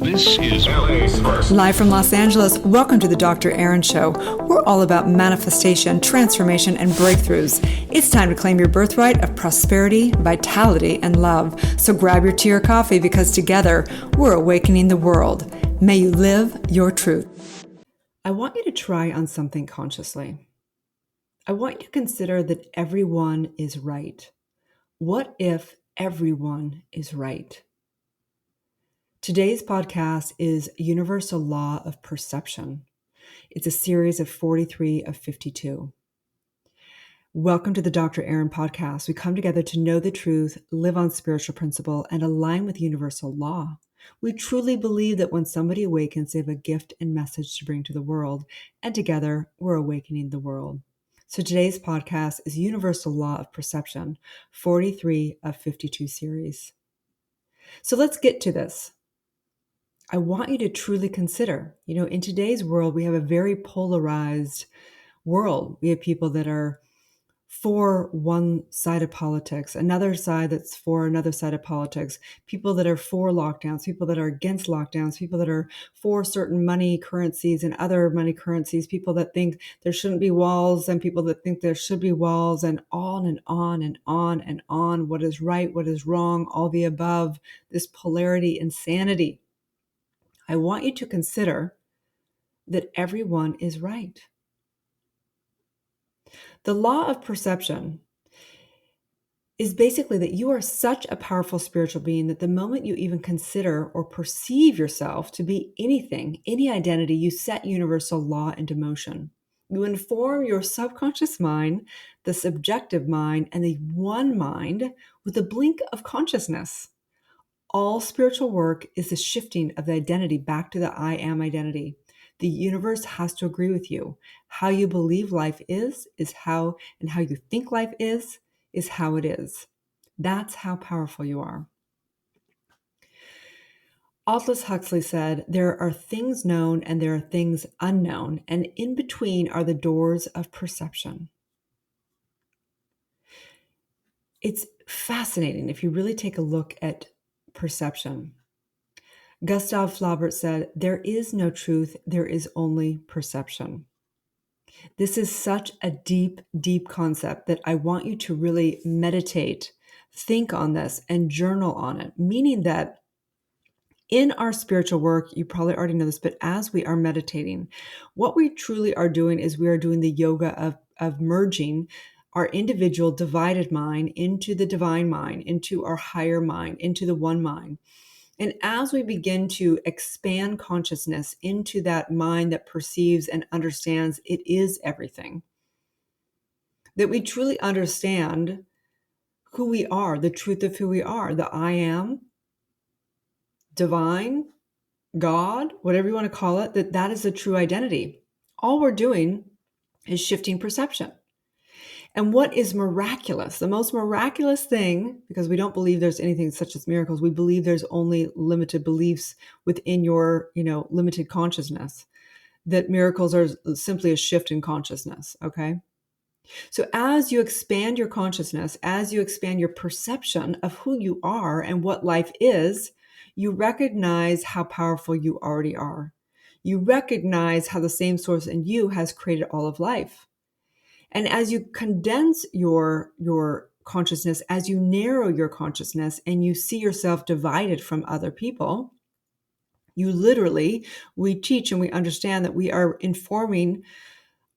This is LA's first. Live from Los Angeles, welcome to the Dr. Erin Show. We're all about manifestation, transformation, and breakthroughs. It's time to claim your birthright of prosperity, vitality, and love. So grab your tea or coffee because together we're awakening the world. May you live your truth. I want you to try on something consciously. I want you to consider that everyone is right. What if everyone is right? Today's podcast is Universal Law of Perception. It's a series of 43 of 52. Welcome to the Dr. Erin podcast. We come together to know the truth, live on spiritual principle, and align with universal law. We truly believe that when somebody awakens, they have a gift and message to bring to the world, and together we're awakening the world. So today's podcast is Universal Law of Perception, 43 of 52 series. So let's get to this. I want you to truly consider, in today's world, we have a very polarized world. We have people that are for one side of politics, another side that's for another side of politics, people that are for lockdowns, people that are against lockdowns, people that are for certain money currencies and other money currencies, people that think there shouldn't be walls and people that think there should be walls, and on and on and on and on. What is right, what is wrong, all the above, this polarity, insanity. I want you to consider that everyone is right. The law of perception is basically that you are such a powerful spiritual being that the moment you even consider or perceive yourself to be anything, any identity, you set universal law into motion. You inform your subconscious mind, the subjective mind, and the one mind with a blink of consciousness. All spiritual work is the shifting of the identity back to the I am identity. The universe has to agree with you. How you believe life is how, and how you think life is how it is. That's how powerful you are. Aldous Huxley said, there are things known and there are things unknown, and in between are the doors of perception. It's fascinating if you really take a look at perception. Gustav Flaubert said, there is no truth, there is only perception. This is such a deep, deep concept that I want you to really meditate, think on this, and journal on it, meaning that in our spiritual work, you probably already know this, but as we are meditating, what we truly are doing is we are doing the yoga of merging our individual divided mind into the divine mind, into our higher mind, into the one mind. And as we begin to expand consciousness into that mind that perceives and understands it is everything, that we truly understand who we are, the truth of who we are, the I am, divine, God, whatever you want to call it, that is the true identity. All we're doing is shifting perception. And what is miraculous? The most miraculous thing, because we don't believe there's anything such as miracles, we believe there's only limited beliefs within your, limited consciousness, that miracles are simply a shift in consciousness, okay? So as you expand your consciousness, as you expand your perception of who you are and what life is, you recognize how powerful you already are. You recognize how the same source in you has created all of life. And as you condense your consciousness, as you narrow your consciousness and you see yourself divided from other people, we teach and we understand that we are informing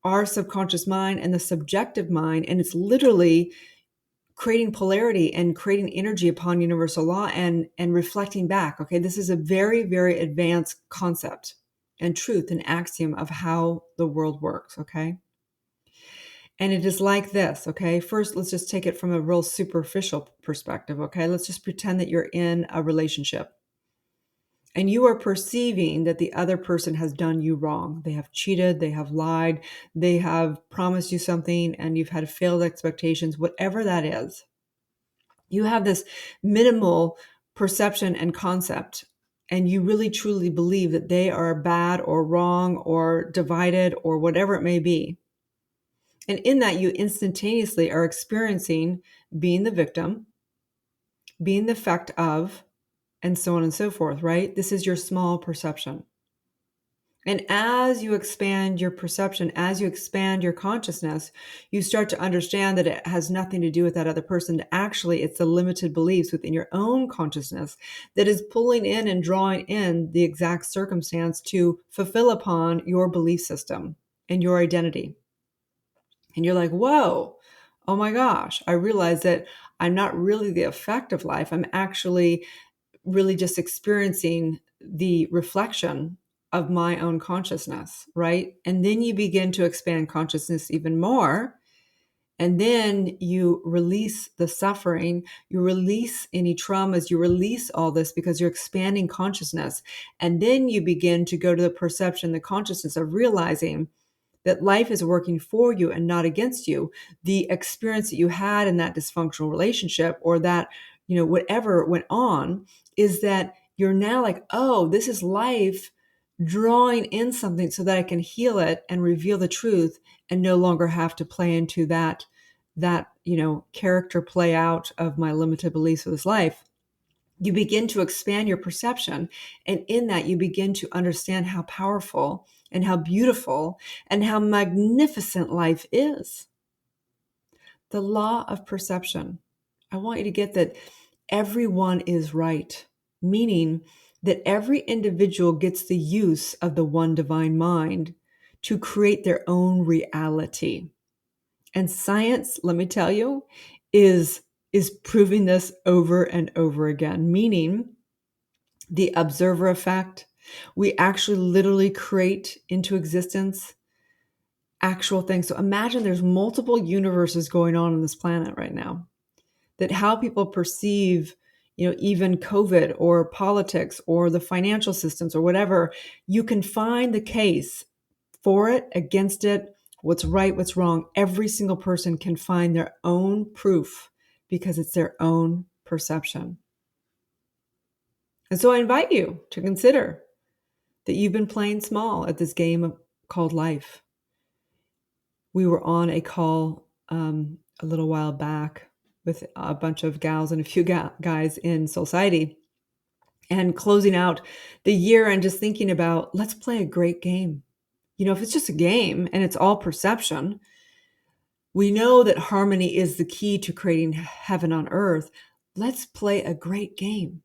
our subconscious mind and the subjective mind, and it's literally creating polarity and creating energy upon universal law and reflecting back. Okay, this is a very, very advanced concept and truth and axiom of how the world works, okay? And it is like this, okay? First, let's just take it from a real superficial perspective, okay? Let's just pretend that you're in a relationship and you are perceiving that the other person has done you wrong. They have cheated, they have lied, they have promised you something, and you've had failed expectations, whatever that is. You have this minimal perception and concept, and you really truly believe that they are bad or wrong or divided or whatever it may be. And in that, you instantaneously are experiencing being the victim, being the effect of, and so on and so forth, right? This is your small perception. And as you expand your perception, as you expand your consciousness, you start to understand that it has nothing to do with that other person. Actually, it's the limited beliefs within your own consciousness that is pulling in and drawing in the exact circumstance to fulfill upon your belief system and your identity. And you're like, whoa, oh my gosh, I realize that I'm not really the effect of life. I'm actually really just experiencing the reflection of my own consciousness, right? And then you begin to expand consciousness even more. And then you release the suffering, you release any traumas, you release all this because you're expanding consciousness. And then you begin to go to the perception, the consciousness of realizing that life is working for you and not against you. The experience that you had in that dysfunctional relationship or that, whatever went on is that you're now like, oh, this is life drawing in something so that I can heal it and reveal the truth and no longer have to play into that character play out of my limited beliefs of this life. You begin to expand your perception. And in that, you begin to understand how powerful and how beautiful and how magnificent life is. The law of perception. I want you to get that everyone is right, meaning that every individual gets the use of the one divine mind to create their own reality. And science, let me tell you, is proving this over and over again, meaning the observer effect. We actually literally create into existence actual things. So imagine there's multiple universes going on this planet right now. That how people perceive, even COVID or politics or the financial systems or whatever, you can find the case for it, against it, what's right, what's wrong. Every single person can find their own proof because it's their own perception. And so I invite you to consider that you've been playing small at this game called life. We were on a call a little while back with a bunch of gals and a few guys in Soulciété and closing out the year and just thinking about, let's play a great game. If it's just a game and it's all perception, we know that harmony is the key to creating heaven on earth. Let's play a great game,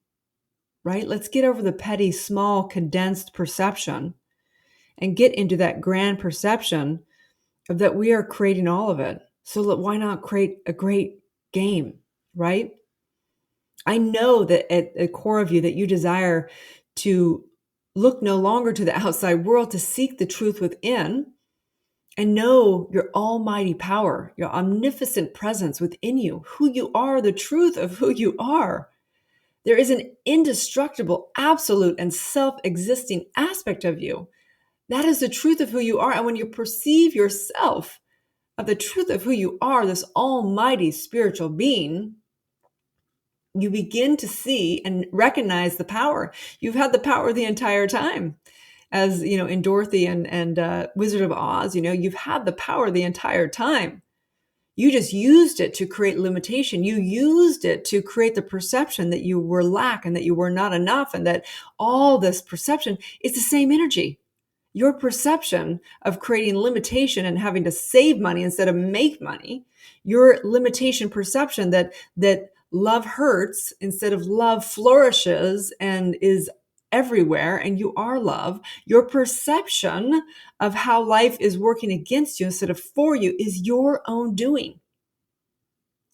right? Let's get over the petty, small, condensed perception and get into that grand perception of that we are creating all of it. So why not create a great game, right? I know that at the core of you that you desire to look no longer to the outside world, to seek the truth within and know your almighty power, your omnipotent presence within you, who you are, the truth of who you are. There is an indestructible, absolute, and self-existing aspect of you. That is the truth of who you are. And when you perceive yourself of the truth of who you are, this almighty spiritual being, you begin to see and recognize the power. You've had the power the entire time. As in Dorothy and Wizard of Oz, you've had the power the entire time. You just used it to create limitation. You used it to create the perception that you were lack and that you were not enough and that all this perception is the same energy. Your perception of creating limitation and having to save money instead of make money, your limitation perception that love hurts instead of love flourishes and is everywhere and you are love, your perception of how life is working against you instead of for you is your own doing.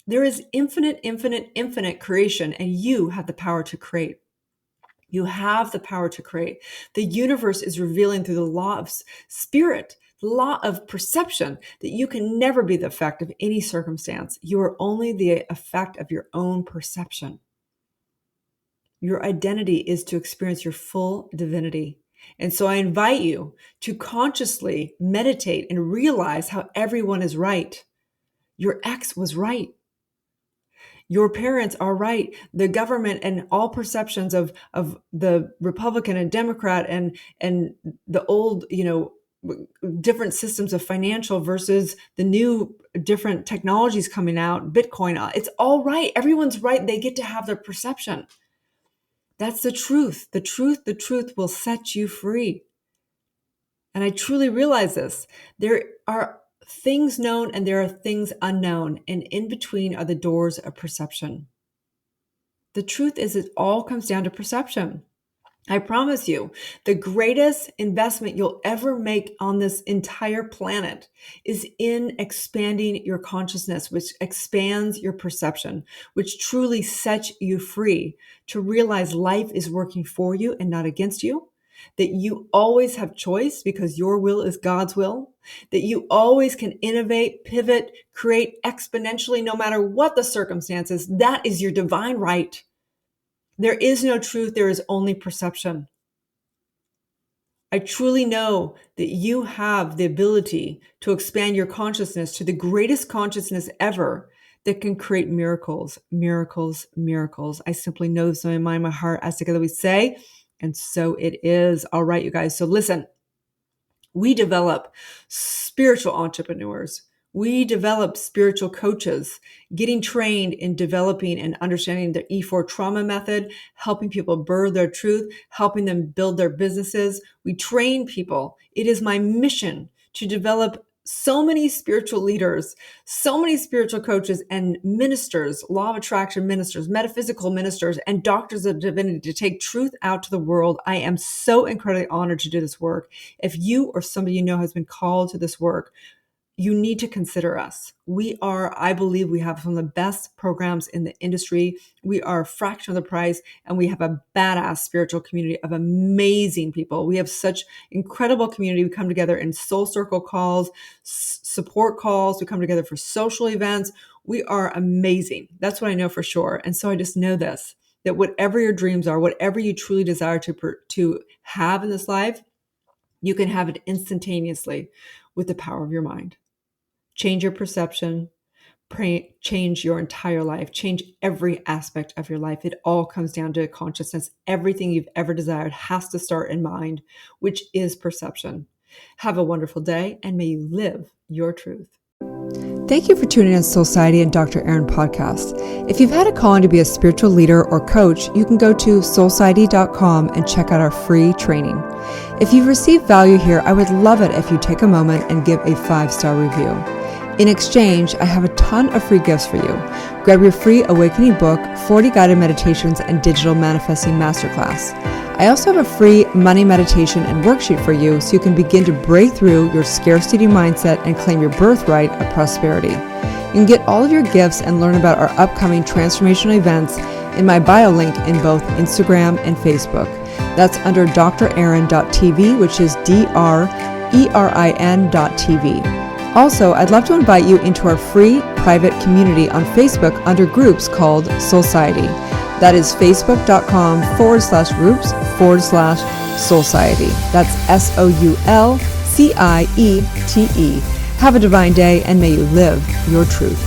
There is infinite, infinite, infinite creation and you have the power to create. You have the power to create. The universe is revealing through the law of spirit, the law of perception, that you can never be the effect of any circumstance. You are only the effect of your own perception. Your identity is to experience your full divinity. And so I invite you to consciously meditate and realize how everyone is right. Your ex was right. Your parents are right. The government and all perceptions of the Republican and Democrat and the old, different systems of financial versus the new different technologies coming out, Bitcoin, it's all right. Everyone's right. They get to have their perception. That's the truth. The truth will set you free. And I truly realize this. There are things known and there are things unknown. And in between are the doors of perception. The truth is it all comes down to perception. I promise you, the greatest investment you'll ever make on this entire planet is in expanding your consciousness, which expands your perception, which truly sets you free to realize life is working for you and not against you, that you always have choice because your will is God's will, that you always can innovate, pivot, create exponentially no matter what the circumstances. That is your divine right. There is no truth. There is only perception. I truly know that you have the ability to expand your consciousness to the greatest consciousness ever that can create miracles, miracles, miracles. I simply know this in my mind, my heart, as together we say, and so it is. All right, you guys. So listen, we develop spiritual entrepreneurs. We develop spiritual coaches, getting trained in developing and understanding the E4 trauma method, helping people birth their truth, helping them build their businesses. We train people. It is my mission to develop so many spiritual leaders, so many spiritual coaches and ministers, law of attraction ministers, metaphysical ministers, and doctors of divinity to take truth out to the world. I am so incredibly honored to do this work. If you or somebody you know has been called to this work, you need to consider us. I believe we have some of the best programs in the industry. We are a fraction of the price, and we have a badass spiritual community of amazing people. We have such incredible community. We come together in soul circle calls, support calls. We come together for social events. We are amazing. That's what I know for sure. And so I just know this, that whatever your dreams are, whatever you truly desire to have in this life, you can have it instantaneously with the power of your mind. Change your perception, change your entire life, change every aspect of your life. It all comes down to consciousness. Everything you've ever desired has to start in mind, which is perception. Have a wonderful day, and may you live your truth. Thank you for tuning in to Soulciété and Dr. Erin podcast. If you've had a calling to be a spiritual leader or coach, you can go to soulciété.com and check out our free training. If you've received value here, I would love it if you take a moment and give a 5-star review. In exchange, I have a ton of free gifts for you. Grab your free awakening book, 40 guided meditations, and digital manifesting masterclass. I also have a free money meditation and worksheet for you so you can begin to break through your scarcity mindset and claim your birthright of prosperity. You can get all of your gifts and learn about our upcoming transformational events in my bio link in both Instagram and Facebook. That's under drerin.tv, which is DRERIN.tv. Also, I'd love to invite you into our free private community on Facebook under groups called Soulciété. That is facebook.com/groups/Soulciété. That's SOULCIETE. Have a divine day, and may you live your truth.